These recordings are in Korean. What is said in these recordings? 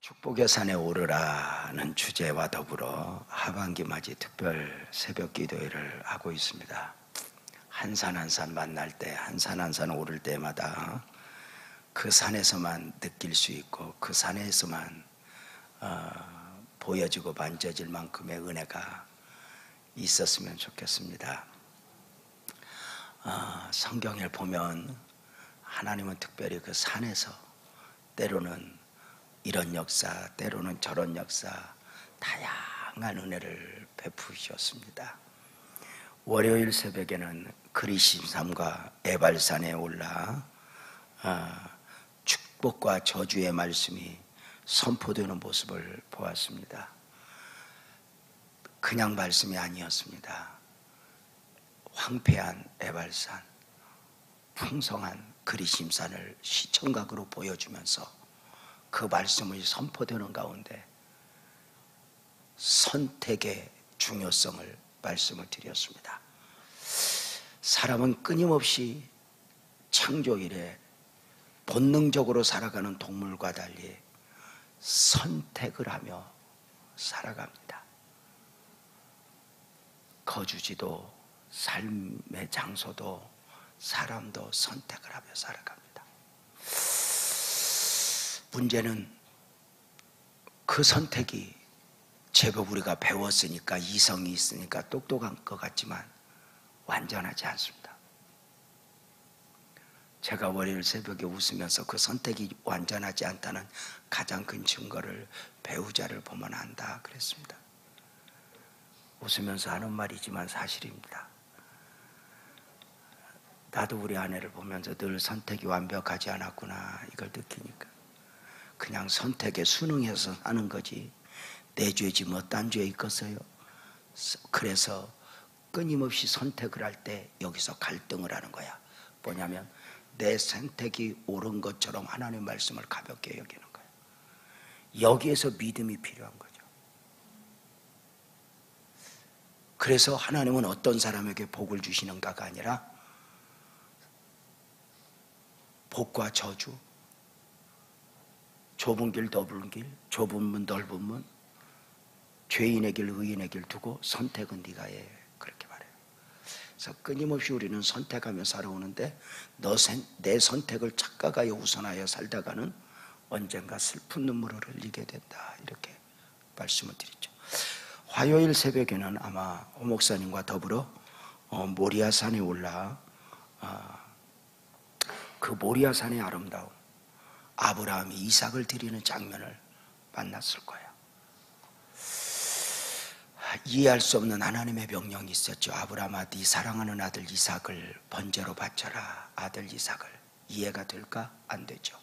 축복의 산에 오르라는 주제와 더불어 하반기 맞이 특별 새벽 기도회를 하고 있습니다. 한 산 한 산 만날 때, 한 산 한 산 오를 때마다 그 산에서만 느낄 수 있고 그 산에서만 보여지고 만져질 만큼의 은혜가 있었으면 좋겠습니다. 성경을 보면 하나님은 특별히 그 산에서 때로는 이런 역사, 때로는 저런 역사, 다양한 은혜를 베푸셨습니다. 월요일 새벽에는 그리심산과 에발산에 올라 축복과 저주의 말씀이 선포되는 모습을 보았습니다. 그냥 말씀이 아니었습니다. 황폐한 에발산, 풍성한 그리심산을 시청각으로 보여주면서 그 말씀이 선포되는 가운데 선택의 중요성을 말씀을 드렸습니다. 사람은 끊임없이 창조 이래 본능적으로 살아가는 동물과 달리 선택을 하며 살아갑니다. 거주지도 삶의 장소도 사람도 선택을 하며 살아갑니다. 문제는 그 선택이 제법 우리가 배웠으니까 이성이 있으니까 똑똑한 것 같지만 완전하지 않습니다. 제가 월요일 새벽에 웃으면서 그 선택이 완전하지 않다는 가장 큰 증거를 배우자를 보면 안다 그랬습니다. 웃으면서 하는 말이지만 사실입니다. 나도 우리 아내를 보면서 늘 선택이 완벽하지 않았구나 이걸 느끼니까 그냥 선택에 순응해서 하는 거지 내 죄지 뭐 딴 죄 있겠어요. 그래서 끊임없이 선택을 할 때 여기서 갈등을 하는 거야. 뭐냐면 내 선택이 옳은 것처럼 하나님의 말씀을 가볍게 여기는 거야. 여기에서 믿음이 필요한 거죠. 그래서 하나님은 어떤 사람에게 복을 주시는가가 아니라 복과 저주, 좁은 길 넓은 길, 좁은 문 넓은 문, 죄인의 길 의인의 길 두고 선택은 네가 해 그렇게 말해요. 그래서 끊임없이 우리는 선택하며 살아오는데 내 선택을 착각하여 우선하여 살다가는 언젠가 슬픈 눈물을 흘리게 된다 이렇게 말씀을 드리죠. 화요일 새벽에는 아마 오 목사님과 더불어 모리아산에 올라 그 모리아산의 아름다움 아브라함이 이삭을 드리는 장면을 만났을 거예요. 이해할 수 없는 하나님의 명령이 있었죠. 아브라함아 네 사랑하는 아들 이삭을 번제로 바쳐라. 아들 이삭을. 이해가 될까? 안 되죠.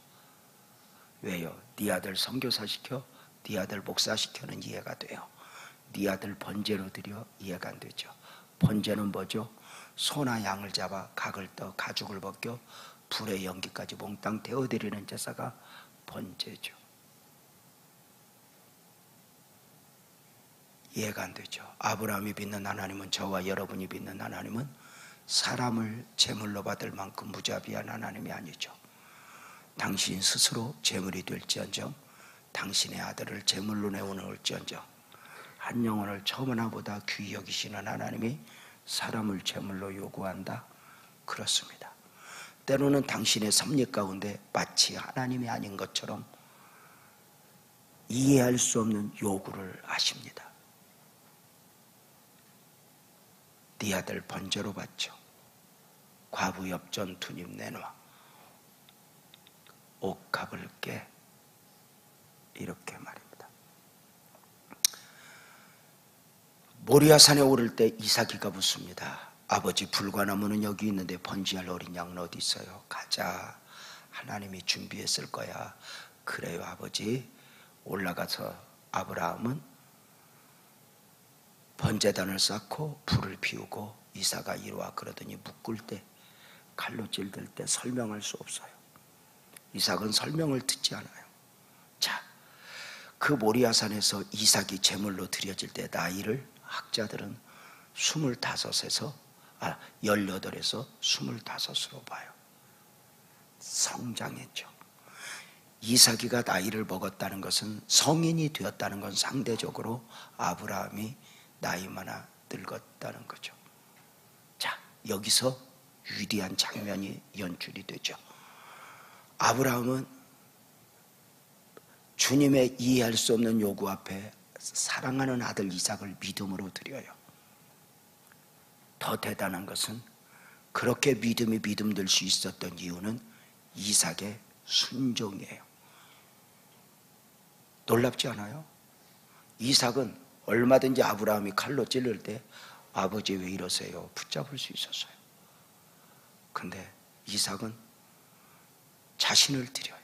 왜요? 네 아들 선교사 시켜? 네 아들 목사 시켜는 이해가 돼요. 네 아들 번제로 드려? 이해가 안 되죠. 번제는 뭐죠? 소나 양을 잡아 각을 떠 가죽을 벗겨 불의 연기까지 몽땅 태워드리는 제사가 번제죠. 이해가 안 되죠. 아브라함이 믿는 하나님은 저와 여러분이 믿는 하나님은 사람을 제물로 받을 만큼 무자비한 하나님이 아니죠. 당신 스스로 제물이 될지언정 당신의 아들을 제물로 내어놓을지언정 한 영혼을 처음하나보다 귀히 여기시는 하나님이 사람을 제물로 요구한다? 그렇습니다. 때로는 당신의 섭리 가운데 마치 하나님이 아닌 것처럼 이해할 수 없는 요구를 하십니다. 네 아들 번제로 바쳐 과부 엽전 투님 내놔 옷값을 깨 이렇게 말입니다. 모리아산에 오를 때 이삭이가 묻습니다. 아버지 불과나무는 여기 있는데 번제할 어린 양은 어디 있어요? 가자. 하나님이 준비했을 거야. 그래요 아버지. 올라가서 아브라함은 번제단을 쌓고 불을 피우고 이삭아 이리 와 그러더니 묶을 때 칼로 찔들 때 설명할 수 없어요. 이삭은 설명을 듣지 않아요. 자, 그 모리아산에서 이삭이 제물로 드려질 때 나이를 학자들은 18에서 25으로 봐요. 성장했죠. 이삭이가 나이를 먹었다는 것은, 성인이 되었다는 건 상대적으로 아브라함이 나이마나 늙었다는 거죠. 자, 여기서 위대한 장면이 연출이 되죠. 아브라함은 주님의 이해할 수 없는 요구 앞에 사랑하는 아들 이삭을 믿음으로 드려요. 더 대단한 것은, 그렇게 믿음이 믿음될 수 있었던 이유는 이삭의 순종이에요. 놀랍지 않아요? 이삭은 얼마든지 아브라함이 칼로 찔릴 때 아버지 왜 이러세요? 붙잡을 수 있었어요. 근데 이삭은 자신을 드려요.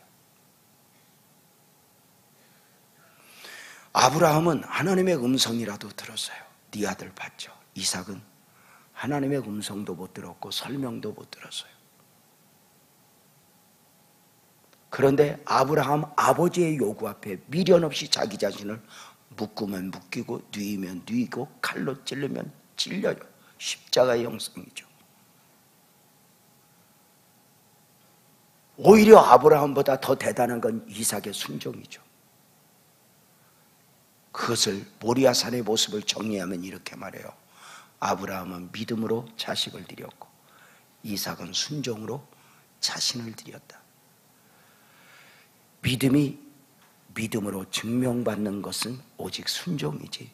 아브라함은 하나님의 음성이라도 들었어요. 네 아들 받죠. 이삭은 하나님의 음성도 못 들었고 설명도 못 들었어요. 그런데 아브라함 아버지의 요구 앞에 미련 없이 자기 자신을 묶으면 묶이고 뉘면 뉘고 칼로 찔르면 찔려요. 십자가의 형상이죠. 오히려 아브라함보다 더 대단한 건 이삭의 순종이죠. 그것을 모리아산의 모습을 정리하면 이렇게 말해요. 아브라함은 믿음으로 자식을 드렸고 이삭은 순종으로 자신을 드렸다. 믿음이 믿음으로 증명받는 것은 오직 순종이지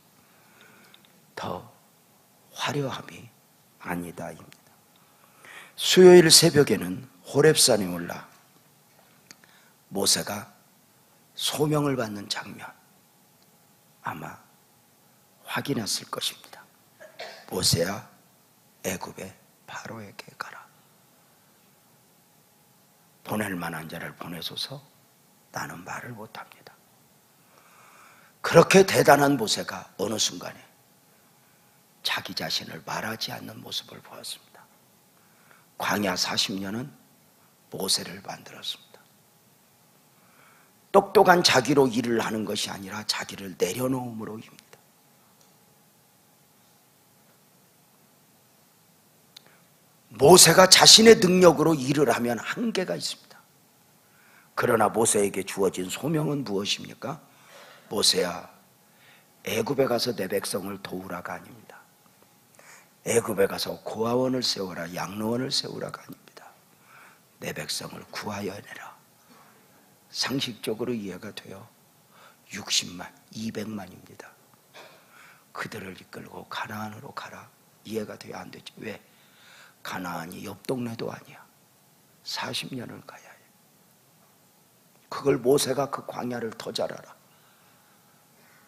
더 화려함이 아니다입니다. 수요일 새벽에는 호렙산에 올라 모세가 소명을 받는 장면 아마 확인했을 것입니다. 모세야, 애굽의 바로에게 가라. 보낼 만한 자를 보내소서. 나는 말을 못합니다. 그렇게 대단한 모세가 어느 순간에 자기 자신을 말하지 않는 모습을 보았습니다. 광야 40년은 모세를 만들었습니다. 똑똑한 자기로 일을 하는 것이 아니라 자기를 내려놓음으로입니다. 모세가 자신의 능력으로 일을 하면 한계가 있습니다. 그러나 모세에게 주어진 소명은 무엇입니까? 모세야, 애굽에 가서 내 백성을 도우라가 아닙니다. 애굽에 가서 고아원을 세우라, 양로원을 세우라가 아닙니다. 내 백성을 구하여 내라. 상식적으로 이해가 돼요. 60만, 200만입니다. 그들을 이끌고 가나안으로 가라. 이해가 돼야 안 되지. 왜? 가나안이 옆 동네도 아니야. 40년을 가야 해. 그걸 모세가 그 광야를 더 잘 알아.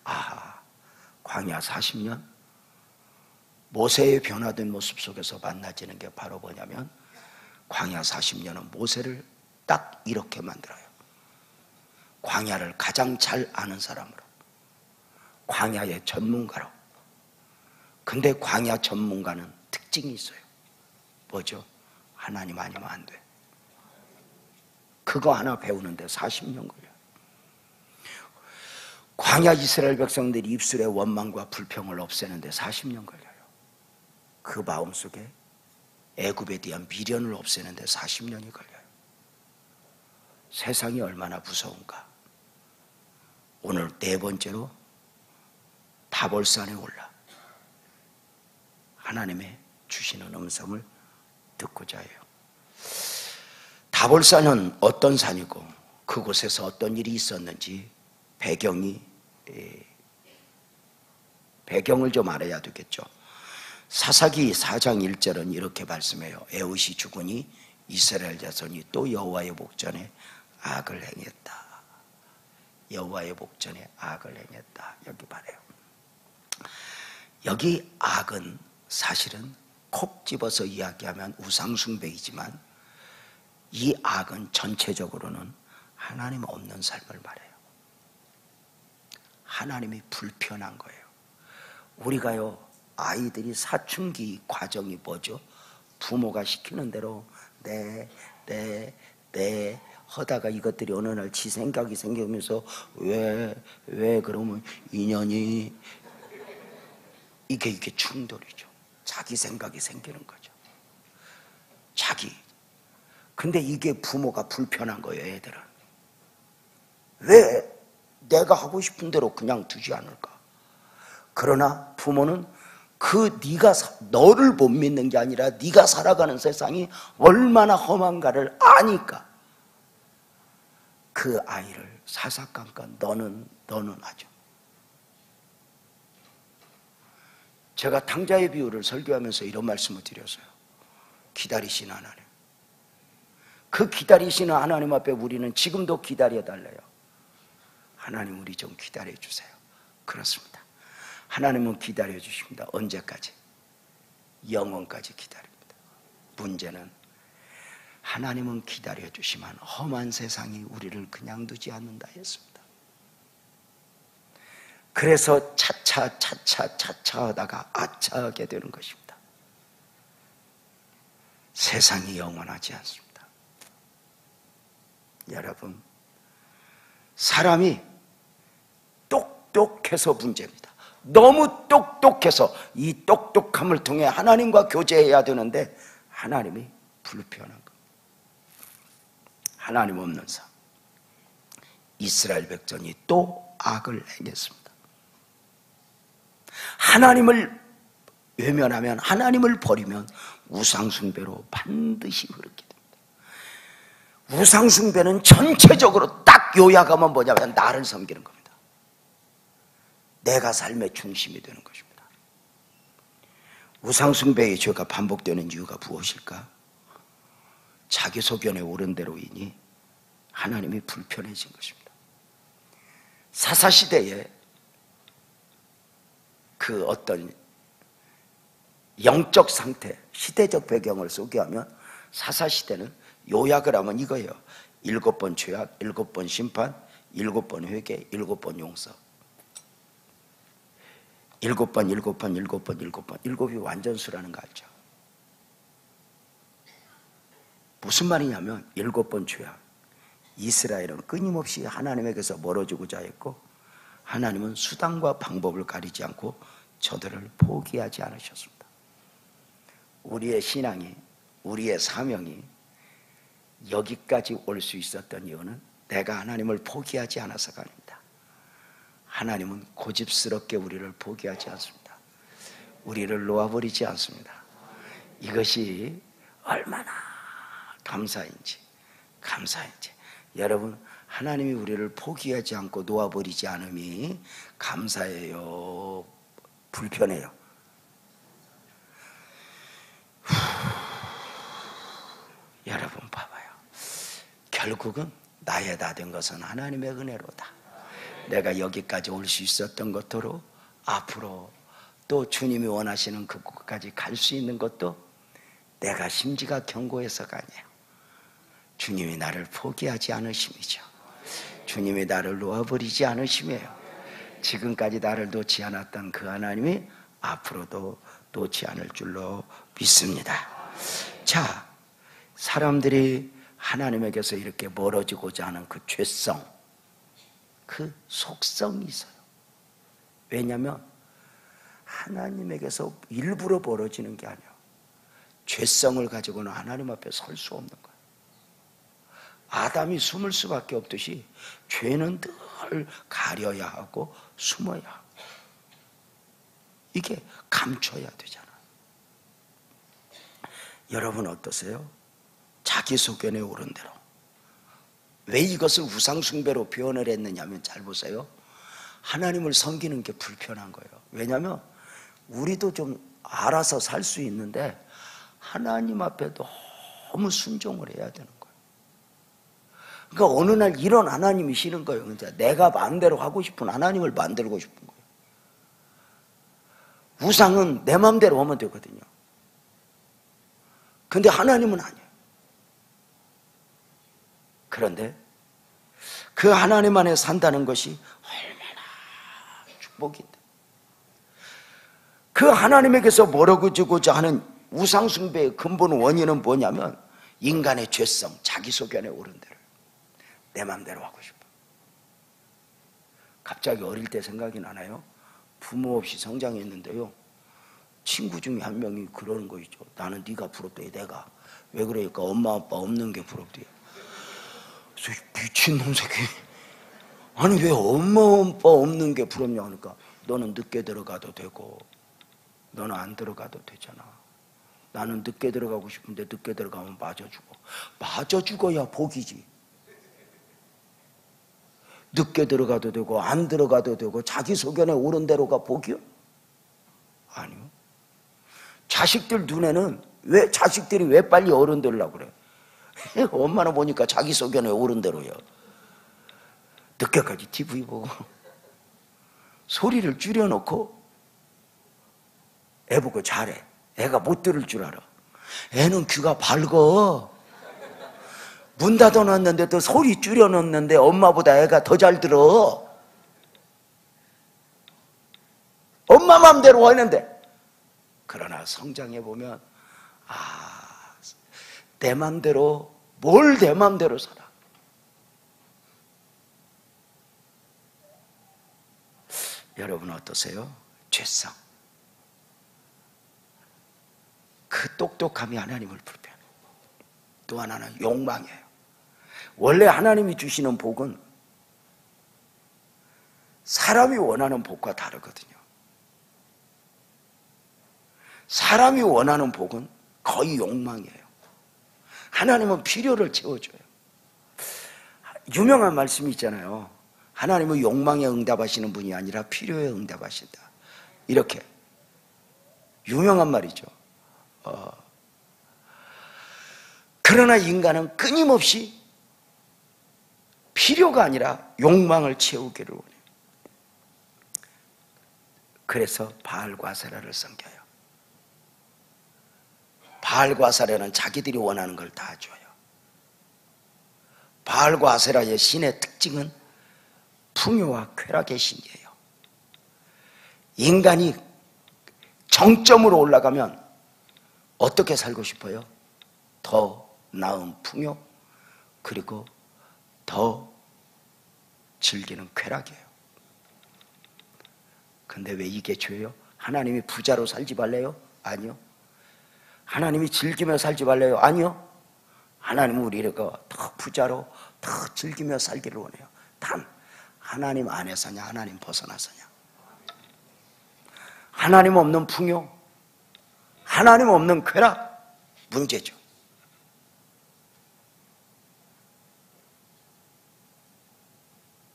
아, 광야 40년? 모세의 변화된 모습 속에서 만나지는 게 바로 뭐냐면 광야 40년은 모세를 딱 이렇게 만들어요. 광야를 가장 잘 아는 사람으로, 광야의 전문가로. 근데 광야 전문가는 특징이 있어요. 뭐죠? 하나님 아니면 안 돼. 그거 하나 배우는데 40년 걸려요. 광야 이스라엘 백성들이 입술의 원망과 불평을 없애는데 40년 걸려요. 그 마음속에 애굽에 대한 미련을 없애는데 40년이 걸려요. 세상이 얼마나 무서운가. 오늘 네 번째로 다볼산에 올라 하나님의 주시는 음성을 듣고자 해요. 다볼산은 어떤 산이고 그곳에서 어떤 일이 있었는지 배경을 좀 알아야 되겠죠. 사사기 4장 1절은 이렇게 말씀해요. 에훗이 죽으니 이스라엘 자손이 또 여호와의 목전에 악을 행했다. 여호와의 목전에 악을 행했다. 여기 말해요. 여기 악은 사실은 콕 집어서 이야기하면 우상숭배이지만 이 악은 전체적으로는 하나님 없는 삶을 말해요. 하나님이 불편한 거예요. 우리가요, 아이들이 사춘기 과정이 뭐죠? 부모가 시키는 대로 네 하다가 이것들이 어느 날 지 생각이 생기면서 왜 그러면 인연이 이게 충돌이죠. 자기 생각이 생기는 거죠. 자기. 근데 이게 부모가 불편한 거예요, 애들은. 왜 내가 하고 싶은 대로 그냥 두지 않을까? 그러나 부모는 네가 너를 못 믿는 게 아니라 네가 살아가는 세상이 얼마나 험한가를 아니까 그 아이를 사사건건 너는 하죠. 제가 탕자의 비유를 설교하면서 이런 말씀을 드렸어요. 기다리시는 하나님. 그 기다리시는 하나님 앞에 우리는 지금도 기다려달래요. 하나님, 우리 좀 기다려주세요. 그렇습니다. 하나님은 기다려주십니다. 언제까지? 영원까지 기다립니다. 문제는 하나님은 기다려주시면 험한 세상이 우리를 그냥 두지 않는다 했습니다. 그래서 차차 하다가 아차하게 되는 것입니다. 세상이 영원하지 않습니다. 여러분, 사람이 똑똑해서 문제입니다. 너무 똑똑해서 이 똑똑함을 통해 하나님과 교제해야 되는데 하나님이 불편한 겁니다. 하나님 없는 삶. 이스라엘 백성이 또 악을 행했습니다. 하나님을 외면하면, 하나님을 버리면 우상숭배로 반드시 흐르게 됩니다. 우상숭배는 전체적으로 딱 요약하면 뭐냐면 나를 섬기는 겁니다. 내가 삶의 중심이 되는 것입니다. 우상숭배의 죄가 반복되는 이유가 무엇일까? 자기 소견에 오른 대로이니 하나님이 불편해진 것입니다. 사사시대에 그 어떤 영적 상태, 시대적 배경을 소개하면 사사시대는 요약을 하면 이거예요. 7번 죄악, 7번 심판, 7번 회개, 7번 용서. 7번, 7이 완전수라는 거 알죠? 무슨 말이냐면 7번 죄악. 이스라엘은 끊임없이 하나님에게서 멀어지고자 했고 하나님은 수단과 방법을 가리지 않고 저들을 포기하지 않으셨습니다. 우리의 신앙이, 우리의 사명이 여기까지 올 수 있었던 이유는 내가 하나님을 포기하지 않아서가 아닙니다. 하나님은 고집스럽게 우리를 포기하지 않습니다. 우리를 놓아버리지 않습니다. 이것이 얼마나 감사인지. 여러분, 하나님이 우리를 포기하지 않고 놓아버리지 않음이 감사해요? 불편해요? 여러분 봐봐요. 결국은 나의 다 된 것은 하나님의 은혜로다. 내가 여기까지 올 수 있었던 것으로 앞으로 또 주님이 원하시는 그곳까지 갈 수 있는 것도 내가 심지가 견고해서가 아니에요. 주님이 나를 포기하지 않으심이죠. 주님이 나를 놓아버리지 않으심이에요. 지금까지 나를 놓지 않았던 그 하나님이 앞으로도 놓지 않을 줄로 믿습니다. 자, 사람들이 하나님에게서 이렇게 멀어지고자 하는 그 죄성, 그 속성이 있어요. 왜냐하면 하나님에게서 일부러 멀어지는 게 아니에요. 죄성을 가지고는 하나님 앞에 설 수 없는 거예요. 아담이 숨을 수밖에 없듯이 죄는 늘 가려야 하고 숨어야 하고 이게 감춰야 되잖아요. 여러분 어떠세요? 자기 소견에 오른 대로. 왜 이것을 우상숭배로 표현을 했느냐면 잘 보세요. 하나님을 섬기는 게 불편한 거예요. 왜냐하면 우리도 좀 알아서 살 수 있는데 하나님 앞에 너무 순종을 해야 되는 거예요. 그러니까 어느 날 이런 하나님이 싫은 거예요. 그러니까 내가 마음대로 하고 싶은 하나님을 만들고 싶은 거예요. 우상은 내 마음대로 하면 되거든요. 근데 하나님은 아니에요. 그런데 그 하나님 안에 산다는 것이 얼마나 축복인데, 그 하나님에게서 멀어지고자 하는 우상숭배의 근본 원인은 뭐냐면 인간의 죄성, 자기 소견에 오른 대로 내 마음대로 하고 싶어. 갑자기 어릴 때 생각이 나나요? 부모 없이 성장했는데요, 친구 중에 한 명이 그러는 거 있죠. 나는 네가 부럽대. 내가 왜 그러니까 엄마 아빠 없는 게 부럽대요. 미친놈 새끼. 아니 왜 엄마 아빠 없는 게 부럽냐 하니까 너는 늦게 들어가도 되고 너는 안 들어가도 되잖아. 나는 늦게 들어가고 싶은데 늦게 들어가면 맞아 죽어. 맞아 죽어야 복이지. 늦게 들어가도 되고 안 들어가도 되고 자기 소견에 옳은 대로가 복이요? 아니요. 자식들 눈에는 왜 자식들이 왜 빨리 어른 되려고 그래? 엄마는 보니까 자기 소견에 옳은 대로요. 늦게까지 TV 보고 소리를 줄여놓고 애 보고 잘해. 애가 못 들을 줄 알아. 애는 귀가 밝어. 문 닫아놨는데 또 소리 줄여놓는데 엄마보다 애가 더 잘 들어. 엄마 맘대로 하는데. 그러나 성장해보면 내 맘대로 뭘 내 맘대로 살아. 여러분 어떠세요? 죄성. 그 똑똑함이 하나님을 불편해. 또 하나는 욕망이에요. 원래 하나님이 주시는 복은 사람이 원하는 복과 다르거든요. 사람이 원하는 복은 거의 욕망이에요. 하나님은 필요를 채워줘요. 유명한 말씀이 있잖아요. 하나님은 욕망에 응답하시는 분이 아니라 필요에 응답하신다. 이렇게 유명한 말이죠. 그러나 인간은 끊임없이 필요가 아니라 욕망을 채우기를 원해요. 그래서 바알과 아세라를 섬겨요. 바알과 아세라는 자기들이 원하는 걸 다 줘요. 바알과 아세라의 신의 특징은 풍요와 쾌락의 신이에요. 인간이 정점으로 올라가면 어떻게 살고 싶어요? 더 나은 풍요, 그리고 더 즐기는 쾌락이에요. 근데 왜 이게 죄예요? 하나님이 부자로 살지 말래요? 아니요. 하나님이 즐기며 살지 말래요? 아니요. 하나님은 우리가 더 부자로 더 즐기며 살기를 원해요. 단 하나님 안에서냐 하나님 벗어나서냐. 하나님 없는 풍요, 하나님 없는 쾌락, 문제죠.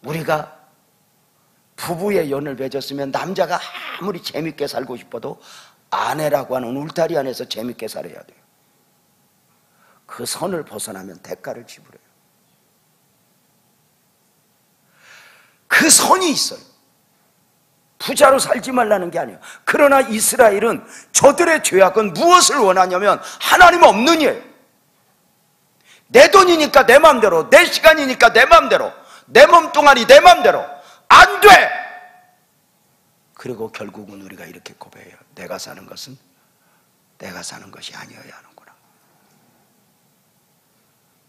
우리가 부부의 연을 맺었으면 남자가 아무리 재밌게 살고 싶어도 아내라고 하는 울타리 안에서 재밌게 살아야 돼요. 그 선을 벗어나면 대가를 지불해요. 그 선이 있어요. 부자로 살지 말라는 게 아니에요. 그러나 이스라엘은 저들의 죄악은 무엇을 원하냐면 하나님 없는 이에요. 내 돈이니까 내 맘대로, 내 시간이니까 내 맘대로, 내 몸뚱아리 내 맘대로 안 돼! 그리고 결국은 우리가 이렇게 고백해요. 내가 사는 것은 내가 사는 것이 아니어야 하는구나.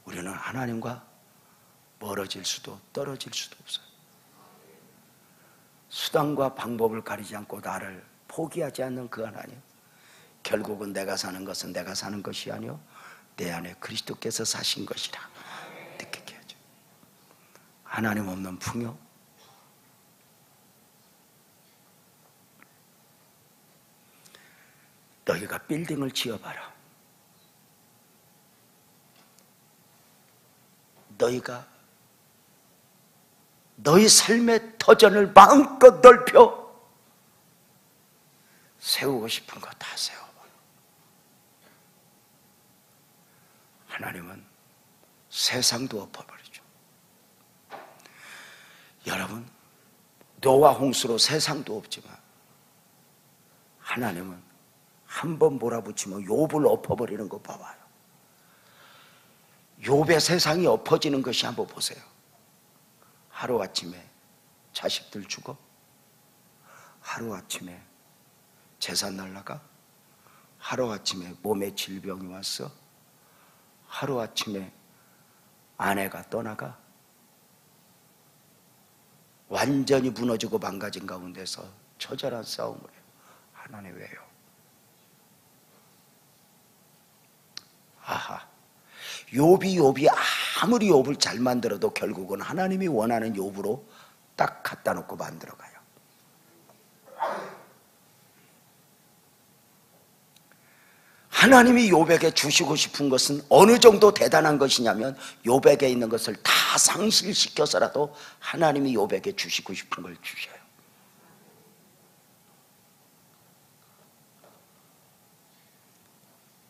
우리는 하나님과 멀어질 수도 떨어질 수도 없어요. 수단과 방법을 가리지 않고 나를 포기하지 않는 그 하나님, 결국은 내가 사는 것은 내가 사는 것이 아니요 내 안에 그리스도께서 사신 것이라 느끼게 하죠. 하나님 없는 풍요, 너희가 빌딩을 지어봐라. 너희가 너희 삶의 터전을 마음껏 넓혀 세우고 싶은 거 다 세워봐. 하나님은 세상도 엎어버리죠. 여러분, 노아 홍수로 세상도 없지만 하나님은 한 번 몰아붙이면 욥을 엎어버리는 거 봐봐요. 욥의 세상이 엎어지는 것이 한번 보세요. 하루아침에 자식들 죽어, 하루아침에 재산 날라가, 하루아침에 몸에 질병이 왔어, 하루아침에 아내가 떠나가, 완전히 무너지고 망가진 가운데서 처절한 싸움을 해요. 하나님 왜요? 아하, 욥이 아무리 욥을 잘 만들어도 결국은 하나님이 원하는 욥으로 딱 갖다 놓고 만들어 가요. 하나님이 욥에게 주시고 싶은 것은 어느 정도 대단한 것이냐면 욥에게 있는 것을 다 상실시켜서라도 하나님이 욥에게 주시고 싶은 걸 주셔요.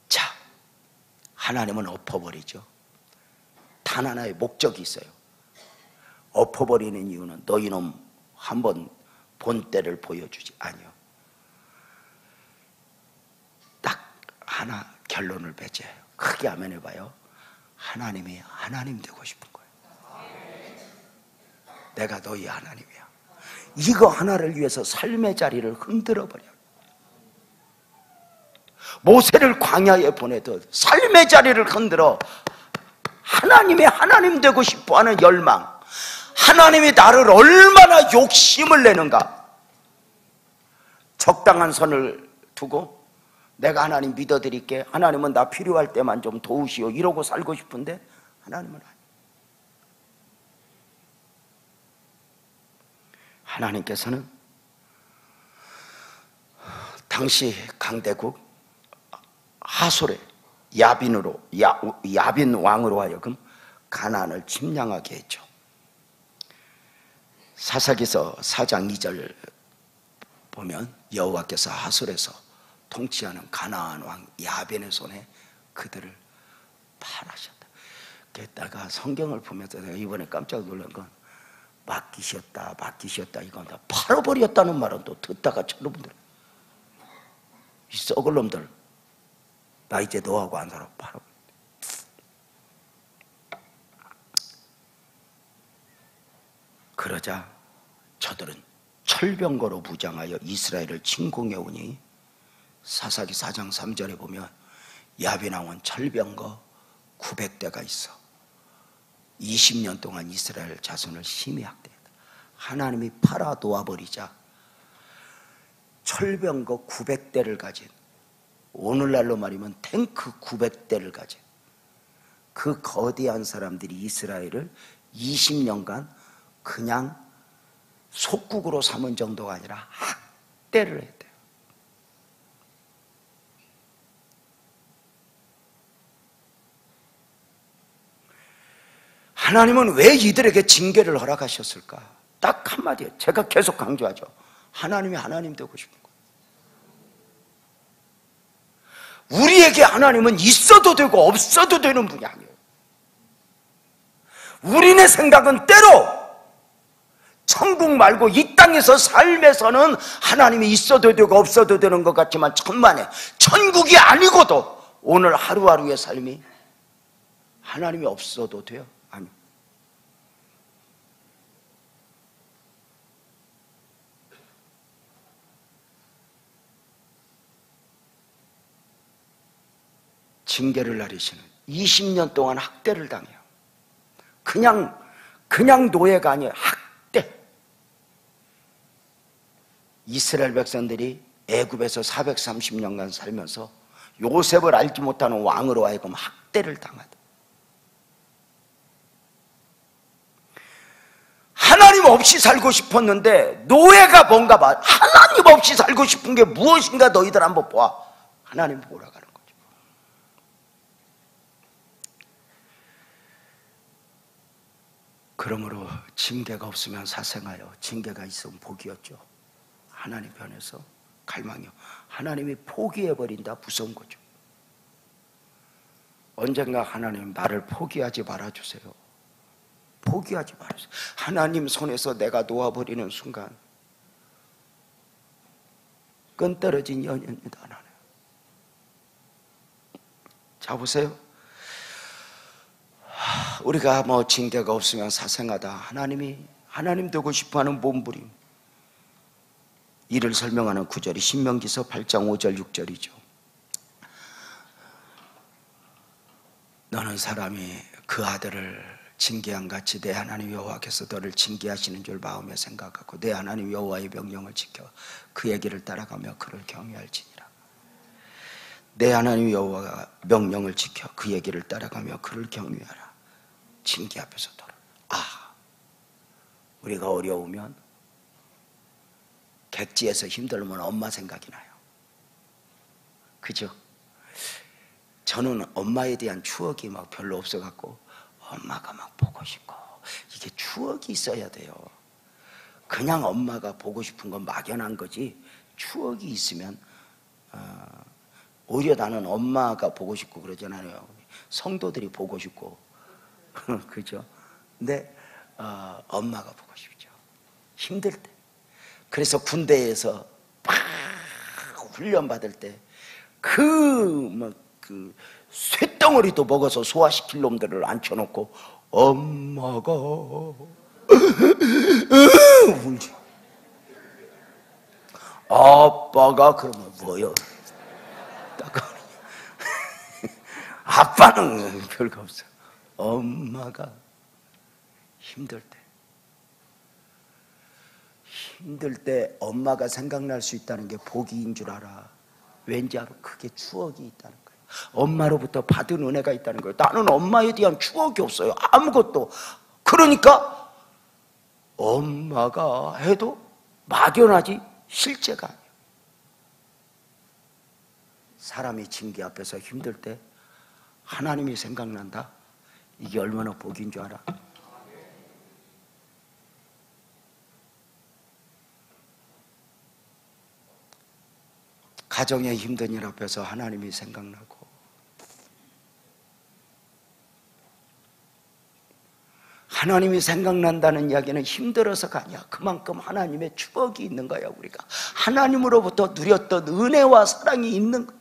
자, 하나님은 엎어버리죠. 단 하나의 목적이 있어요. 엎어버리는 이유는 너희놈 한번 본때를 보여주지 아니요. 딱 하나 결론을 맺어요. 크게 아멘 해봐요. 하나님이 하나님 되고 싶은 거예요. 내가 너희 하나님이야. 이거 하나를 위해서 삶의 자리를 흔들어 버려. 모세를 광야에 보내듯 삶의 자리를 흔들어 하나님의 하나님 되고 싶어하는 열망, 하나님이 나를 얼마나 욕심을 내는가. 적당한 선을 두고 내가 하나님 믿어드릴게, 하나님은 나 필요할 때만 좀 도우시오, 이러고 살고 싶은데 하나님은 아니에요. 하나님께서는 당시 강대국 하솔의 야빈 왕으로 하여금 가나안을 침략하게 했죠. 사사기서 4장 2절 보면 여호와께서 하솔에서 통치하는 가나안 왕 야빈의 손에 그들을 팔하셨다. 게다가 성경을 보면서 내가 이번에 깜짝 놀란 건 맡기셨다 이건 다 팔아버렸다는 말은 또 듣다가 여러분들 이 썩을 놈들 나 이제 너하고 안 살아 팔아버렸다. 그러자 저들은 철병거로 무장하여 이스라엘을 침공해 오니 사사기 4장 3절에 보면 야빈왕은 철병거 900대가 있어 20년 동안 이스라엘 자손을 심히 학대했다. 하나님이 팔아 놓아버리자 철병거 900대를 가진, 오늘날로 말이면 탱크 900대를 가진 그 거대한 사람들이 이스라엘을 20년간 그냥 속국으로 삼은 정도가 아니라 학대를 했대요. 하나님은 왜 이들에게 징계를 허락하셨을까? 딱 한마디예요. 제가 계속 강조하죠. 하나님이 하나님 되고 싶은 거예요. 우리에게 하나님은 있어도 되고 없어도 되는 분이 아니에요. 우리네 생각은 때로 천국 말고 이 땅에서 삶에서는 하나님이 있어도 되고 없어도 되는 것 같지만 천만에 천국이 아니고도 오늘 하루하루의 삶이 하나님이 없어도 돼요? 아니요. 징계를 내리시는 20년 동안 학대를 당해요. 그냥 노예가 아니에요. 학대. 이스라엘 백성들이 애굽에서 430년간 살면서 요셉을 알지 못하는 왕으로 하여금 학대를 당하다. 하나님 없이 살고 싶었는데 노예가 뭔가 봐. 하나님 없이 살고 싶은 게 무엇인가 너희들 한번 봐. 하나님 보라 가는 거죠. 그러므로 징계가 없으면 사생하여 징계가 있으면 복이었죠. 하나님 편에서 갈망이요. 하나님이 포기해버린다 무서운 거죠. 언젠가 하나님 나를 포기하지 말아주세요. 포기하지 말아주세요. 하나님 손에서 내가 놓아버리는 순간 끈 떨어진 연인입니다. 하나님. 자 보세요. 우리가 뭐 징계가 없으면 사생하다. 하나님 되고 싶어하는 몸부림. 이를 설명하는 구절이 신명기서 8장 5절 6절이죠. 너는 사람이 그 아들을 징계한 같이 내 하나님 여호와께서 너를 징계하시는 줄 마음에 생각하고 내 하나님 여호와의 명령을 지켜 그의 길을 따라가며 그를 경외할지니라. 내 하나님 여호와가 명령을 지켜 그의 길을 따라가며 그를 경외하라. 징계 앞에서 너를 우리가 어려우면, 객지에서 힘들면 엄마 생각이 나요. 그죠? 저는 엄마에 대한 추억이 막 별로 없어갖고 엄마가 막 보고 싶고, 이게 추억이 있어야 돼요. 그냥 엄마가 보고 싶은 건 막연한 거지, 추억이 있으면 오히려 나는 엄마가 보고 싶고 그러잖아요. 성도들이 보고 싶고 그죠? 근데 엄마가 보고 싶죠. 힘들 때. 그래서 군대에서 막 훈련 받을 때 그 쇳덩어리도 먹어서 소화시킬 놈들을 앉혀놓고 엄마가 울지. 아빠가 그러면 뭐요? 아빠는 별거 없어. 엄마가 힘들 때 엄마가 생각날 수 있다는 게 복인 줄 알아. 왠지 알아? 그게 추억이 있다는 거예요. 엄마로부터 받은 은혜가 있다는 거예요. 나는 엄마에 대한 추억이 없어요. 아무것도. 그러니까 엄마가 해도 막연하지 실제가 아니에요. 사람이 징계 앞에서 힘들 때 하나님이 생각난다? 이게 얼마나 복인 줄 알아? 가정의 힘든 일 앞에서 하나님이 생각나고, 하나님이 생각난다는 이야기는 힘들어서가 아니야. 그만큼 하나님의 추억이 있는 거야. 우리가 하나님으로부터 누렸던 은혜와 사랑이 있는 거야.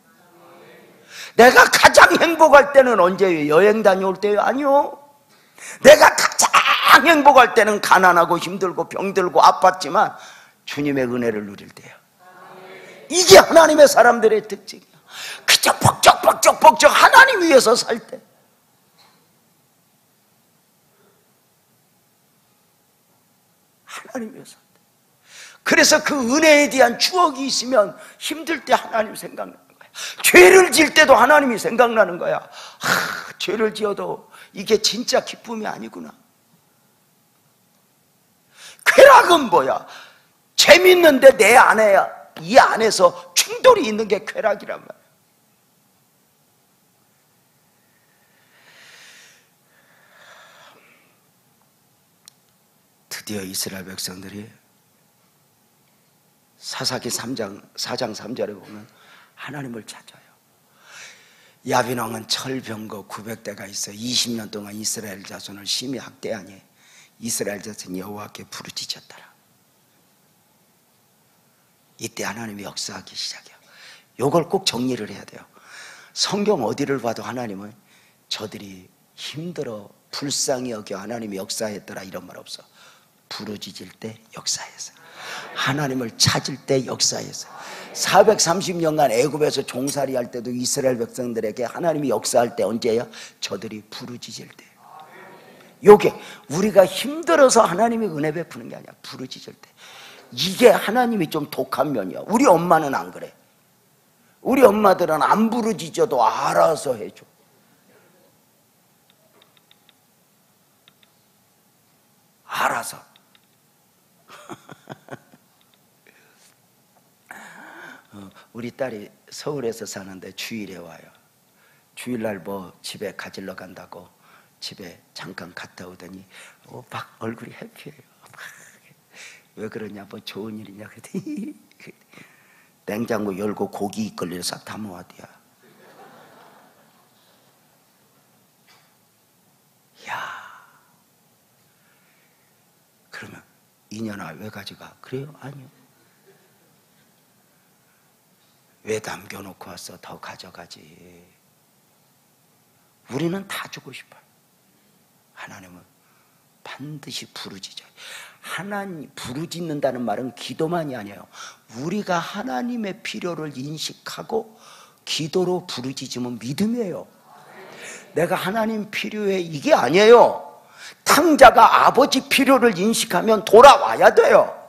내가 가장 행복할 때는 언제예요? 여행 다녀올 때요? 아니요. 내가 가장 행복할 때는 가난하고 힘들고 병들고 아팠지만 주님의 은혜를 누릴 때요. 이게 하나님의 사람들의 특징이야. 그저 벅적 하나님 위해서 살 때. 하나님 위해서 살 때. 그래서 그 은혜에 대한 추억이 있으면 힘들 때 하나님 생각나는 거야. 죄를 지을 때도 하나님이 생각나는 거야. 죄를 지어도 이게 진짜 기쁨이 아니구나. 쾌락은 뭐야? 재밌는데 내 안에야. 이 안에서 충돌이 있는 게 쾌락이란 말이야. 드디어 이스라엘 백성들이 사사기 4장 3절에 보면 하나님을 찾아요. 야빈왕은 철병거 900대가 있어 20년 동안 이스라엘 자손을 심히 학대하니 이스라엘 자손이 여호와께 부르짖었더라. 이때 하나님이 역사하기 시작해요. 이걸 꼭 정리를 해야 돼요. 성경 어디를 봐도 하나님은 저들이 힘들어 불쌍히 여겨 하나님이 역사했더라 이런 말 없어. 부르짖을 때 역사했어요. 하나님을 찾을 때 역사했어요. 430년간 애굽에서 종살이 할 때도 이스라엘 백성들에게 하나님이 역사할 때 언제예요? 저들이 부르짖을 때. 요게 우리가 힘들어서 하나님이 은혜 베푸는 게 아니야. 부르짖을 때. 이게 하나님이 좀 독한 면이야. 우리 엄마는 안 그래. 우리 엄마들은 안 부르짖어도 알아서 해줘. 알아서. 우리 딸이 서울에서 사는데 주일에 와요. 주일날 뭐 집에 가지러 간다고 집에 잠깐 갔다 오더니 막 얼굴이 해피해요. 왜 그러냐, 뭐 좋은 일이냐 그랬더니 냉장고 열고 고기 이끌려 싹 담아왔대요. 야, 그러면 이년아 왜 가져가? 그래요? 아니요. 왜 남겨놓고 왔어? 더 가져가지. 우리는 다 주고 싶어요. 하나님은 반드시 부르짖어요. 하나님 부르짖는다는 말은 기도만이 아니에요. 우리가 하나님의 필요를 인식하고 기도로 부르짖으면 믿음이에요. 내가 하나님 필요해 이게 아니에요. 탕자가 아버지 필요를 인식하면 돌아와야 돼요.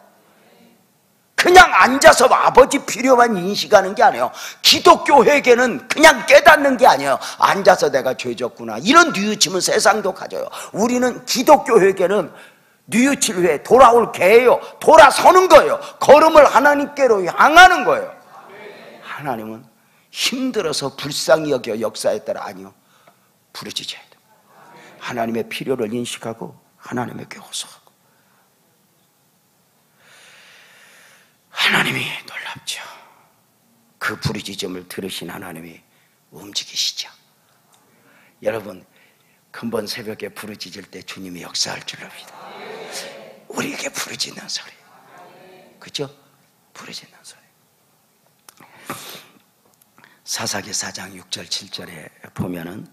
그냥 앉아서 아버지 필요만 인식하는 게 아니에요. 기독교 회개는 그냥 깨닫는 게 아니에요. 앉아서 내가 죄졌구나 이런 뉘우침은 세상도 가져요. 우리는 기독교 회개는 뉘우칠 후에 돌아올 개예요. 돌아서는 거예요. 걸음을 하나님께로 향하는 거예요. 하나님은 힘들어서 불쌍히 여겨 역사했더라. 아니요, 부르짖어야 돼요. 하나님의 필요를 인식하고 하나님에게 호소하고. 하나님이 놀랍죠. 그 부르짖음을 들으신 하나님이 움직이시죠. 여러분, 근본 새벽에 부르짖을 때 주님이 역사할 줄 압니다. 우리에게 부르짖는 소리, 그죠? 부르짖는 소리. 사사기 4장 6절 7절에 보면은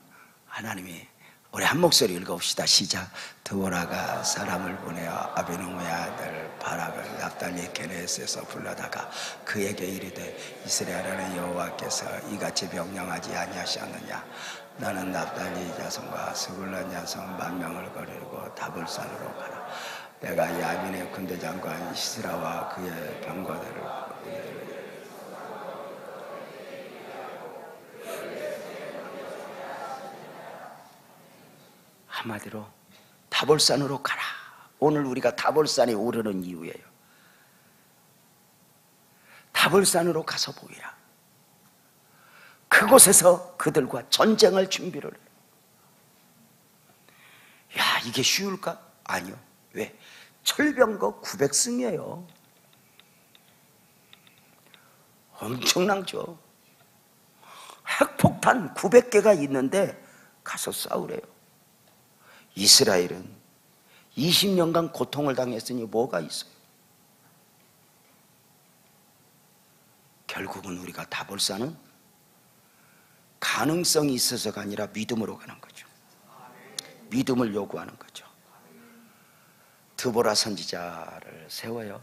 하나님이, 우리 한 목소리 읽어봅시다. 시작. 드보라가 사람을 보내어 아비노함의 아들 바락을 납달리 게네스에서 불러다가 그에게 이르되 이스라엘의 여호와께서 이같이 명령하지 아니하셨느냐. 너는 납달리 자손과 스불론 자손 10,000명을 거르고 다볼산으로 가라. 내가 야민의 군대장관 시스라와 그의 병거들을 한마디로 다볼산으로 가라. 오늘 우리가 다볼산에 오르는 이유예요. 다볼산으로 가서 보이라. 그곳에서 그들과 전쟁할 준비를 해요. 야, 이게 쉬울까? 아니요. 왜? 철병거 900승이에요. 엄청나죠. 핵폭탄 900개가 있는데 가서 싸우래요. 이스라엘은 20년간 고통을 당했으니 뭐가 있어요? 결국은 우리가 다볼산은 가능성이 있어서가 아니라 믿음으로 가는 거죠. 믿음을 요구하는 거죠. 드보라 선지자를 세워요.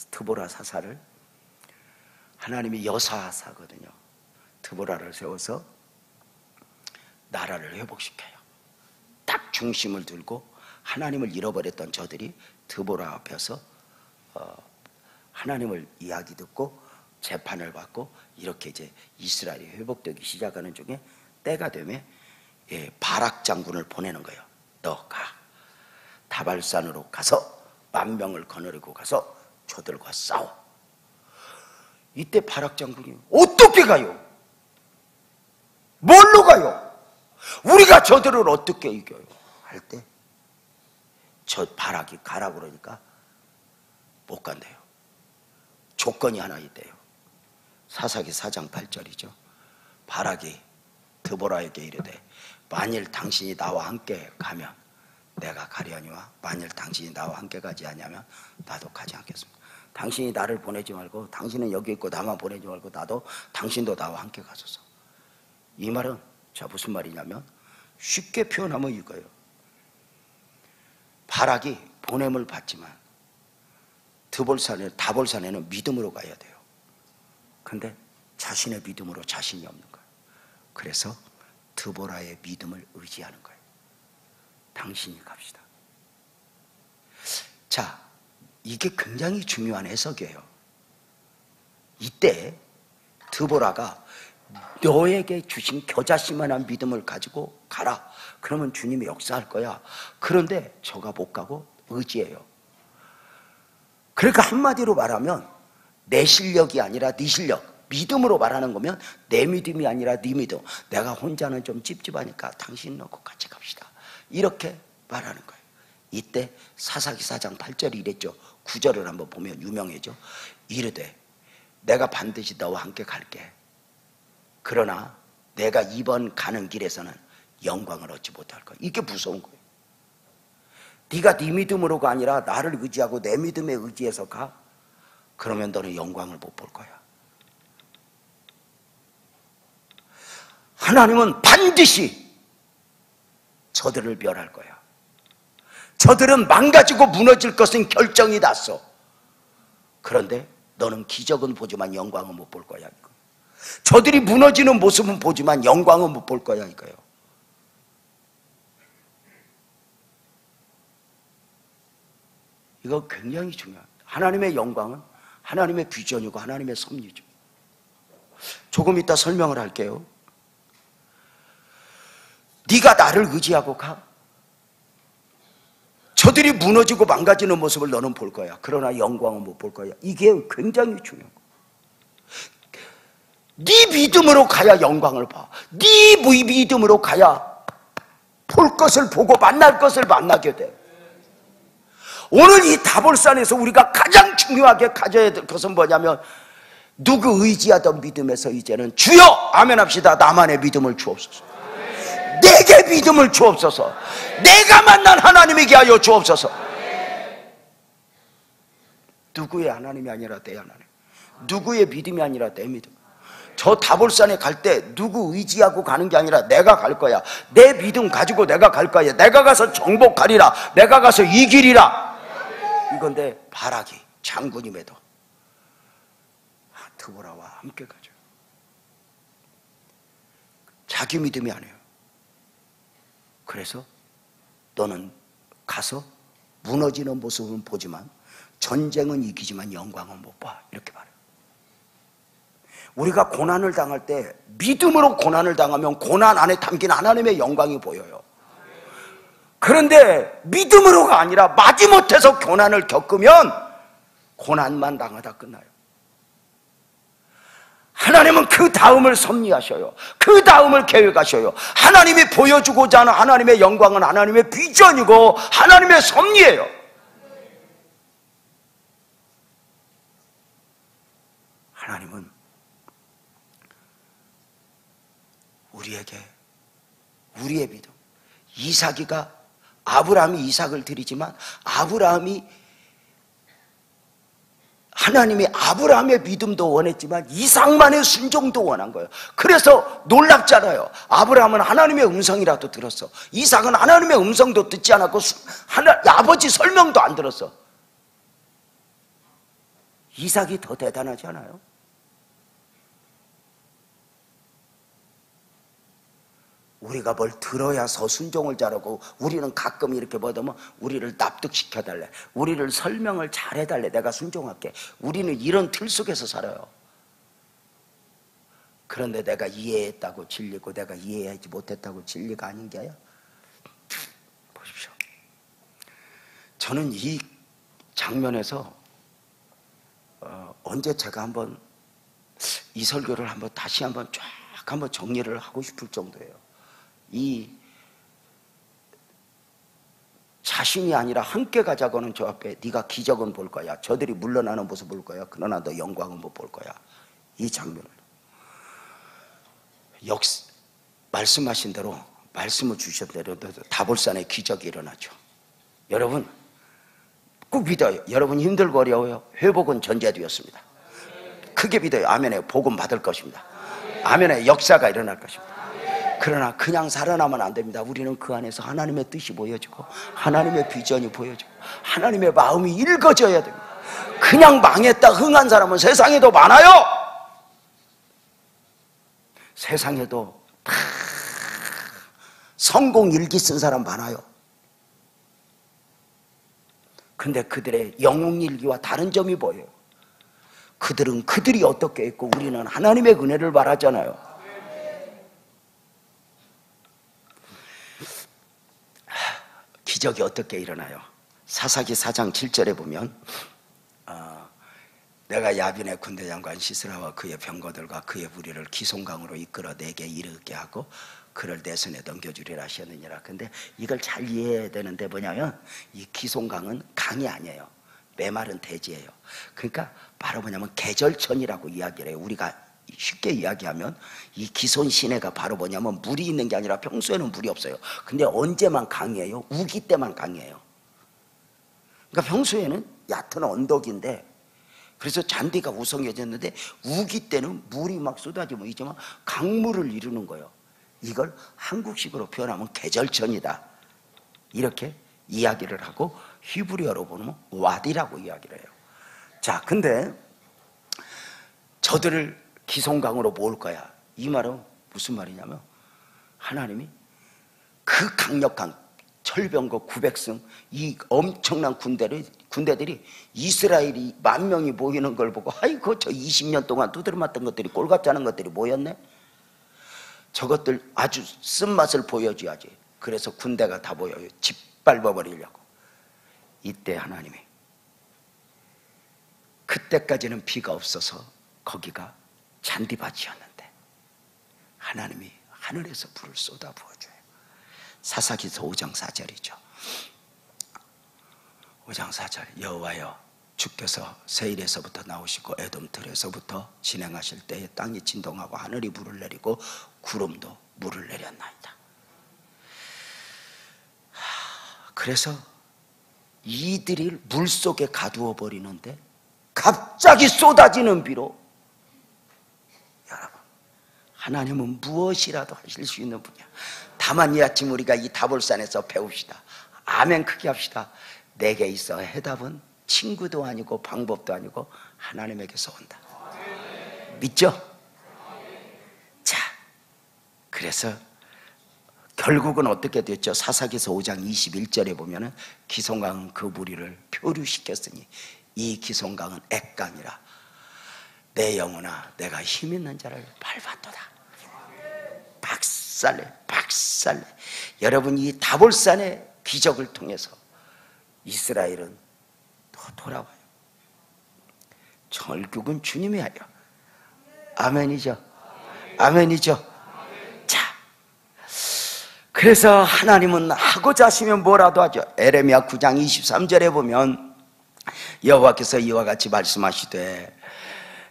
드보라 사사를. 하나님이 여사사거든요. 드보라를 세워서 나라를 회복시켜요. 딱 중심을 들고 하나님을 잃어버렸던 저들이 드보라 앞에서 하나님을 이야기 듣고 재판을 받고 이렇게 이제 이스라엘이 회복되기 시작하는 중에 때가 되면 바락 장군을 보내는 거예요. 너 가. 다발산으로 가서 10,000명을 거느리고 가서 저들과 싸워. 이때 바락 장군이 어떻게 가요? 뭘로 가요? 우리가 저들을 어떻게 이겨요? 할 때 저 바락이 가라고 그러니까 못 간대요. 조건이 하나 있대요. 사사기 4장 8절이죠. 바락이 드보라에게 이르되 만일 당신이 나와 함께 가면 내가 가려니와 만일 당신이 나와 함께 가지 않으면 나도 가지 않겠습니다. 당신이 나를 보내지 말고, 당신은 여기 있고 나만 보내지 말고 당신도 나와 함께 가소서. 이 말은 자 무슨 말이냐면 쉽게 표현하면 이거예요. 바락이 보냄을 받지만 다볼산에는 믿음으로 가야 돼요. 근데 자신의 믿음으로 자신이 없는 거예요. 그래서 드보라의 믿음을 의지하는 거예요. 당신이 갑시다. 자, 이게 굉장히 중요한 해석이에요. 이때 드보라가 너에게 주신 겨자씨만한 믿음을 가지고 가라. 그러면 주님이 역사할 거야. 그런데 저가 못 가고 의지해요. 그러니까 한마디로 말하면 내 실력이 아니라 네 실력, 믿음으로 말하는 거면 내 믿음이 아니라 네 믿음. 내가 혼자는 좀 찝찝하니까 당신 넣고 같이 갑시다. 이렇게 말하는 거예요. 이때 사사기 4장 8절이 이랬죠. 9절을 한번 보면 유명해져. 이르되 내가 반드시 너와 함께 갈게. 그러나 내가 이번 가는 길에서는 영광을 얻지 못할 거야. 이게 무서운 거예요. 네가 네 믿음으로가 아니라 나를 의지하고 내 믿음에 의지해서 가. 그러면 너는 영광을 못 볼 거야. 하나님은 반드시 저들을 멸할 거야. 저들은 망가지고 무너질 것은 결정이 났어. 그런데 너는 기적은 보지만 영광은 못 볼 거야. 이거. 저들이 무너지는 모습은 보지만 영광은 못 볼 거야 이거요. 이거 굉장히 중요합니다. 하나님의 영광은 하나님의 비전이고 하나님의 섭리죠. 조금 이따 설명을 할게요. 네가 나를 의지하고 가. 저들이 무너지고 망가지는 모습을 너는 볼 거야. 그러나 영광은 못 볼 거야. 이게 굉장히 중요한 거야. 네 믿음으로 가야 영광을 봐. 네 믿음으로 가야 볼 것을 보고 만날 것을 만나게 돼. 오늘 이 다볼산에서 우리가 가장 중요하게 가져야 될 것은 뭐냐면, 누구 의지하던 믿음에서 이제는 주여 아멘 합시다. 나만의 믿음을 주옵소서. 내게 믿음을 주옵소서. 내가 만난 하나님에게 하여 주옵소서. 누구의 하나님이 아니라 내 하나님, 누구의 믿음이 아니라 내 믿음. 저 다볼산에 갈 때 누구 의지하고 가는 게 아니라 내가 갈 거야. 내 믿음 가지고 내가 갈 거야. 내가 가서 정복하리라. 내가 가서 이기리라. 이건데 바라기 장군임에도 드보라와 함께 가죠. 자기 믿음이 아니에요. 그래서 너는 가서 무너지는 모습은 보지만 전쟁은 이기지만 영광은 못 봐. 이렇게 말해요. 우리가 고난을 당할 때 믿음으로 고난을 당하면 고난 안에 담긴 하나님의 영광이 보여요. 그런데 믿음으로가 아니라 마지못해서 고난을 겪으면 고난만 당하다 끝나요. 하나님은 그 다음을 섭리하셔요. 그 다음을 계획하셔요. 하나님이 보여주고자 하는 하나님의 영광은 하나님의 비전이고 하나님의 섭리예요. 하나님은 우리에게 우리의 믿음, 이삭이가 아브라함이 이삭을 드리지만 하나님이 아브라함의 믿음도 원했지만 이삭만의 순종도 원한 거예요. 그래서 놀랍잖아요. 아브라함은 하나님의 음성이라도 들었어. 이삭은 하나님의 음성도 듣지 않았고 아버지 설명도 안 들었어. 이삭이 더 대단하지 않아요? 우리가 뭘 들어야서 순종을 잘하고, 우리는 가끔 이렇게 보면 우리를 납득시켜달래, 우리를 설명을 잘해달래, 내가 순종할게. 우리는 이런 틀 속에서 살아요. 그런데 내가 이해했다고 진리고 내가 이해하지 못했다고 진리가 아닌 게야. 보십시오. 저는 이 장면에서 언제 제가 한번 이 설교를 다시 한번 쫙 한번 정리를 하고 싶을 정도예요. 이 자신이 아니라 함께 가자고는 저 앞에 네가 기적은 볼 거야, 저들이 물러나는 모습 볼 거야, 그러나 너 영광은 못 볼 거야. 이 장면을 말씀하신 대로, 말씀을 주신 대로 다볼산에 기적이 일어나죠. 여러분 꼭 믿어요. 여러분 힘들고 어려워요. 회복은 전제되었습니다. 크게 믿어요. 아멘에 복음 받을 것입니다. 아멘에 역사가 일어날 것입니다. 그러나 그냥 살아나면 안 됩니다. 우리는 그 안에서 하나님의 뜻이 보여지고 하나님의 비전이 보여지고 하나님의 마음이 읽어져야 됩니다. 그냥 망했다 흥한 사람은 세상에도 많아요. 세상에도 다 성공 일기 쓴 사람 많아요. 근데 그들의 영웅 일기와 다른 점이 보여요. 그들은 그들이 어떻게 했고 우리는 하나님의 은혜를 말하잖아요. 기적이 어떻게 일어나요? 사사기 4장 7절에 보면 내가 야빈의 군대장관 시스라와 그의 병거들과 그의 무리를 기송강으로 이끌어 내게 이르게 하고 그를 내 손에 넘겨주리라 하셨느니라. 근데 이걸 잘 이해해야 되는데 뭐냐면 이 기송강은 강이 아니에요. 메마른 대지예요. 그러니까 바로 뭐냐면 계절천이라고 이야기를 해요. 우리가 쉽게 이야기하면 이 기손 시내가 바로 뭐냐면 물이 있는 게 아니라 평소에는 물이 없어요. 근데 언제만 강이에요? 우기 때만 강이에요. 그러니까 평소에는 얕은 언덕인데 그래서 잔디가 우성해졌는데 우기 때는 물이 막 쏟아지면 있지만 강물을 이루는 거예요. 이걸 한국식으로 표현하면 계절천이다, 이렇게 이야기를 하고 히브리어로 보면 와디라고 이야기를 해요. 자, 근데 저들을 기송강으로 모을 거야. 이 말은 무슨 말이냐면 하나님이 그 강력한 철병거 900승 이 엄청난 군대들이 이스라엘이 10,000명이 모이는 걸 보고 아이고 저 20년 동안 두드러맞던 것들이 꼴같지 않은 것들이 모였네. 저것들 아주 쓴맛을 보여줘야지. 그래서 군대가 다 모여요. 짓밟아 버리려고. 이때 하나님이, 그때까지는 비가 없어서 거기가 잔디밭이었는데 하나님이 하늘에서 불을 쏟아 부어줘요. 사사기서 5장 4절이죠. 5장 4절. 여호와여, 주께서 세일에서부터 나오시고 에돔 들에서부터 진행하실 때에 땅이 진동하고 하늘이 물을 내리고 구름도 물을 내렸나이다. 그래서 이들이 물속에 가두어 버리는데 갑자기 쏟아지는 비로, 여러분, 하나님은 무엇이라도 하실 수 있는 분이야. 다만 이 아침 우리가 이 다볼산에서 배웁시다. 아멘 크게 합시다. 내게 있어 해답은 친구도 아니고 방법도 아니고 하나님에게서 온다. 믿죠? 자, 그래서 결국은 어떻게 됐죠? 사사기서 5장 21절에 보면은 기송강은 그 무리를 표류시켰으니 이 기송강은 액강이라 내 영혼아 내가 힘 있는 자를 밟았도다. 박살내 박살내. 여러분, 이 다볼산의 기적을 통해서 이스라엘은 또 돌아와요. 결국은 주님이 하려. 아멘이죠? 아멘이죠? 자, 그래서 하나님은 하고자 하시면 뭐라도 하죠. 에레미야 9장 23절에 보면 여호와께서 이와 같이 말씀하시되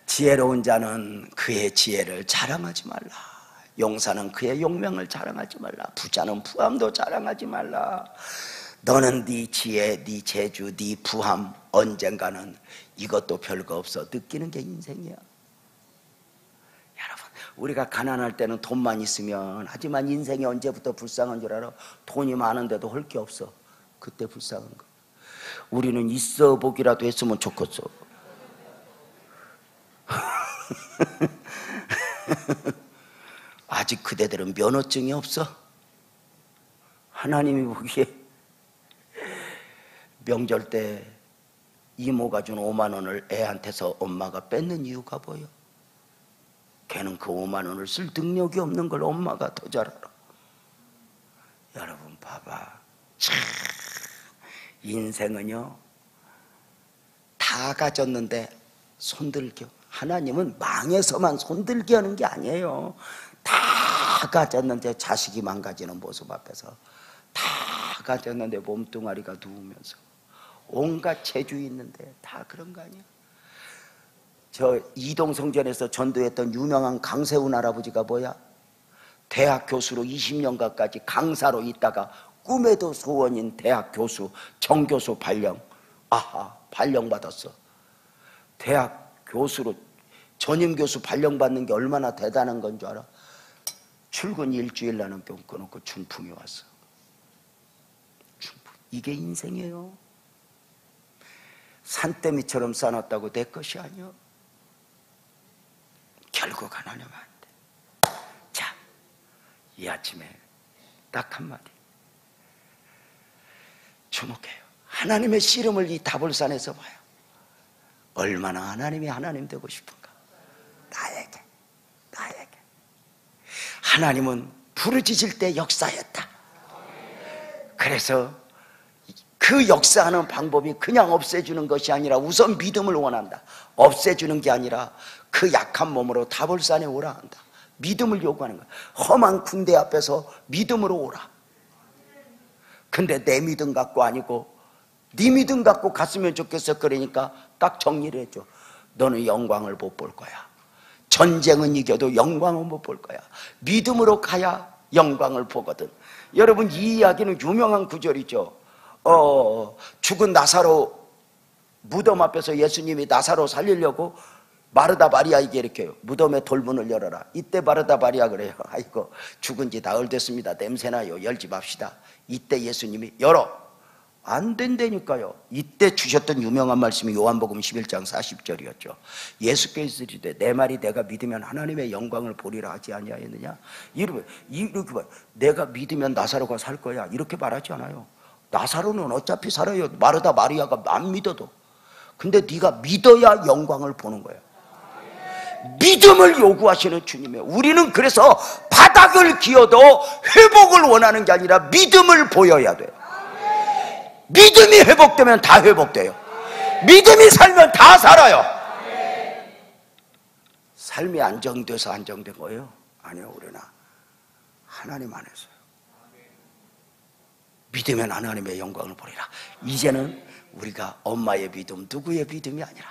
지혜로운 자는 그의 지혜를 자랑하지 말라. 용사는 그의 용명을 자랑하지 말라. 부자는 부함도 자랑하지 말라. 너는 네 지혜, 네 재주, 네 부함 언젠가는 이것도 별거 없어 느끼는 게 인생이야. 여러분, 우리가 가난할 때는 돈만 있으면, 하지만 인생이 언제부터 불쌍한 줄 알아? 돈이 많은데도 할 게 없어. 그때 불쌍한 거. 우리는 있어 보기라도 했으면 좋겠어. 아직 그대들은 면허증이 없어. 하나님이 보기에 명절 때 이모가 준 5만 원을 애한테서 엄마가 뺏는 이유가 뭐예요? 걔는 그 5만 원을 쓸 능력이 없는 걸 엄마가 더 잘 알아. 여러분 봐봐, 참 인생은요 다 가졌는데 손들기. 하나님은 망해서만 손들기 하는 게 아니에요. 다 가졌는데 자식이 망가지는 모습 앞에서, 다 가졌는데 몸뚱아리가 누우면서, 온갖 재주 있는데 다 그런 거 아니야? 저 이동성전에서 전도했던 유명한 강세훈 할아버지가 뭐야? 대학 교수로 20년 가까이 강사로 있다가 꿈에도 소원인 대학 교수, 정교수 발령. 아하, 발령 받았어. 대학 교수로 전임 교수 발령 받는 게 얼마나 대단한 건 줄 알아? 출근 일주일 나는 병 끊어놓고 준풍이 왔어. 준풍. 이게 인생이에요. 산더미처럼 쌓아놨다고 내 것이 아니야. 결국 하나님 안 돼. 자, 이 아침에 딱 한마디 주목해요. 하나님의 씨름을 이 다볼산에서 봐요. 얼마나 하나님이 하나님 되고 싶은가. 나에게. 하나님은 부르짖을 때 역사했다. 그래서 그 역사하는 방법이 그냥 없애주는 것이 아니라 우선 믿음을 원한다. 없애주는 게 아니라 그 약한 몸으로 다볼산에 오라 한다. 믿음을 요구하는 거야. 험한 군대 앞에서 믿음으로 오라. 근데 내 믿음 갖고 아니고 네 믿음 갖고 갔으면 좋겠어. 그러니까 딱 정리를 해줘. 너는 영광을 못 볼 거야. 전쟁은 이겨도 영광은 못 볼 거야. 믿음으로 가야 영광을 보거든. 여러분, 이 이야기는 유명한 구절이죠. 죽은 나사로 무덤 앞에서 예수님이 나사로 살리려고 마르다 마리아에게 이렇게 무덤의 돌문을 열어라. 이때 마르다 마리아 그래요. 아이고 죽은 지 나흘 됐습니다. 냄새나요. 열지 맙시다. 이때 예수님이 열어. 안 된다니까요. 이때 주셨던 유명한 말씀이 요한복음 11장 40절이었죠. 예수께서 이르시되 내 말이 내가 믿으면 하나님의 영광을 보리라 하지 아니하였느냐. 이렇게 봐. 내가 믿으면 나사로가 살 거야. 이렇게 말하지 않아요. 나사로는 어차피 살아요. 마르다 마리아가 안 믿어도. 근데 네가 믿어야 영광을 보는 거야. 믿음을 요구하시는 주님이에요. 우리는 그래서 바닥을 기어도 회복을 원하는 게 아니라 믿음을 보여야 돼요. 믿음이 회복되면 다 회복돼요. 믿음이 살면 다 살아요. 삶이 안정돼서 안정된 거예요? 아니요, 우리나 하나님 안에서요. 믿으면 하나님의 영광을 보리라. 이제는 우리가 엄마의 믿음, 누구의 믿음이 아니라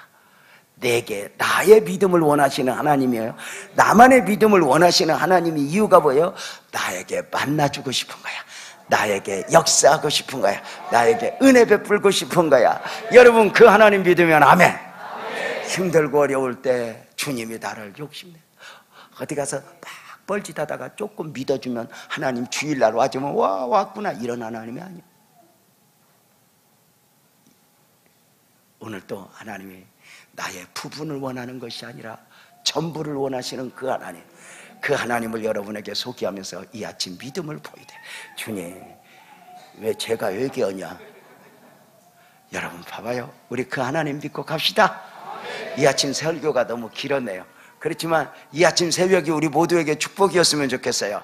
내게 나의 믿음을 원하시는 하나님이에요. 나만의 믿음을 원하시는 하나님이 이유가 뭐예요? 나에게 만나주고 싶은 거야. 나에게 역사하고 싶은 거야. 나에게 은혜 베풀고 싶은 거야. 여러분, 그 하나님 믿으면 아멘. 힘들고 어려울 때 주님이 나를 욕심내. 어디 가서 막 뻘짓하다가 조금 믿어주면 하나님 주일날 와주면 와 왔구나, 이런 하나님이 아니에요. 오늘 또 하나님이 나의 부분을 원하는 것이 아니라 전부를 원하시는 그 하나님, 그 하나님을 여러분에게 소개하면서 이 아침 믿음을 보이되, 주님 왜 제가 회개하냐? 여러분 봐봐요, 우리 그 하나님 믿고 갑시다. 이 아침 설교가 너무 길었네요. 그렇지만 이 아침 새벽이 우리 모두에게 축복이었으면 좋겠어요.